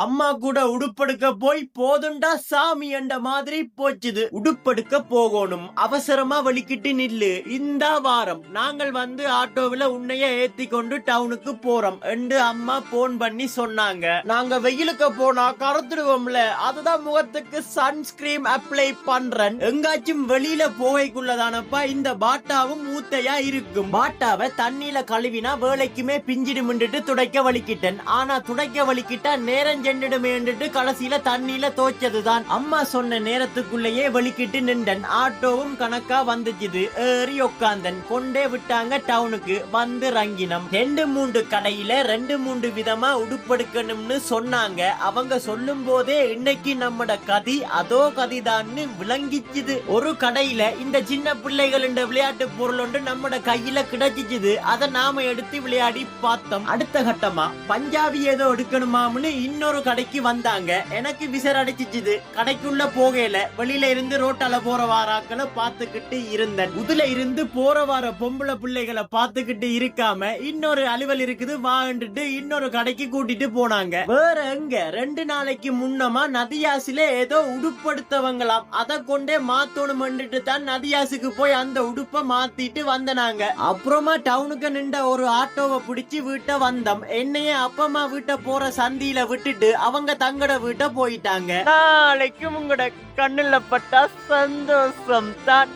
அம்மா கூட உடுப்படுக்க போய் போதுண்டா சாமி என்ற மாதிரி போச்சுது. உடுப்படுக்க போகணும், அவசரமா வலிக்கிட்டு நில்லு, இந்த வாரம் நாங்கள் வந்து ஆட்டோவில உன்னைய ஏத்தி கொண்டு டவுனுக்கு போறோம் என்று அம்மா போன் பண்ணி சொன்னாங்க. நாங்க வெயிலுக்கு போனா கருத்துடுவோம்ல, அதுதான் முகத்துக்கு சன்ஸ்கிரீம் அப்ளை பண்றேன். எங்காச்சும் வெளியில போகைக்குள்ளதானப்பா இந்த பாட்டாவும் மூத்தையா இருக்கும். பாட்டாவை தண்ணியில கழுவினா வேலைக்குமே பிஞ்சிடுமின்ட்டு துடைக்க வலிக்கிட்டேன். ஆனா துடைக்க வலிக்கிட்டா நேரம் சென்றிடுமேன்ட்டு கடைசியில தண்ணியில தோச்சதுதான். அம்மா சொன்ன நேரத்துக்குள்ளேயே வலிக்கிட்டு நின்றன். ஆட்டோவும் கணக்கா வந்துச்சுது. ஏறி உட்காந்தன். கொண்டே விட்டாங்க டவுனுக்கு. வந்து ரங்கினம். 2-3 கடையில 2-3 விதமா உடுப்படுக்கணும்னு சொன்னாங்க. அவங்க சொல்லும் போதே இன்னைக்கு நம்மட கதி அதோ கதிதான்னு விளங்கிச்சுது. ஒரு கடையில இந்த சின்ன பிள்ளைகள் விளையாட்டு பொருள் ஒன்று நம்மட கையில கிடைச்சிச்சுது. அதை நாம எடுத்து விளையாடி பார்த்தோம். அடுத்த கட்டமா பஞ்சாபி ஏதோ எடுக்கணுமாம்னு இன்னொரு கடைக்கு வந்தாங்க. எனக்கு விசர் அடிச்சிச்சுது. கடைக்குள்ள போகல. வெளியில இருந்து ரோட்டால போற வாராக்களை பார்த்துக்கிட்டு இருந்தேன். உதுல இருந்து போற வார பொம்பளை பிள்ளைகளை பார்த்துக்கிட்டு இருக்காம இன்னொரு அலுவல் இருக்குது வாண்டுட்டு இன்னொரு கடைக்கு கூட்டிட்டு போனாங்க. வேற எங்க 2 நாளைக்கு முன்னமா நதியாசில ஏதோ உடுப்படுத்தவங்களாம். அதை கொண்டே மாத்தோணும்னுட்டு தான் நதியாசுக்கு போய் அந்த உடுப்பை மாத்திட்டு வந்தனாங்க. அப்புறமா டவுனுக்கு நின்ற ஒரு ஆட்டோவை பிடிச்சு வீட்டை வந்தோம். என்னையே அப்பமா வீட்டை போற சந்தியில விட்டுட்டு அவங்க தங்கட வீட்டை போயிட்டாங்க. நாளைக்கு உங்களோட கண்ணுல பட்டா சந்தோஷம் தான்.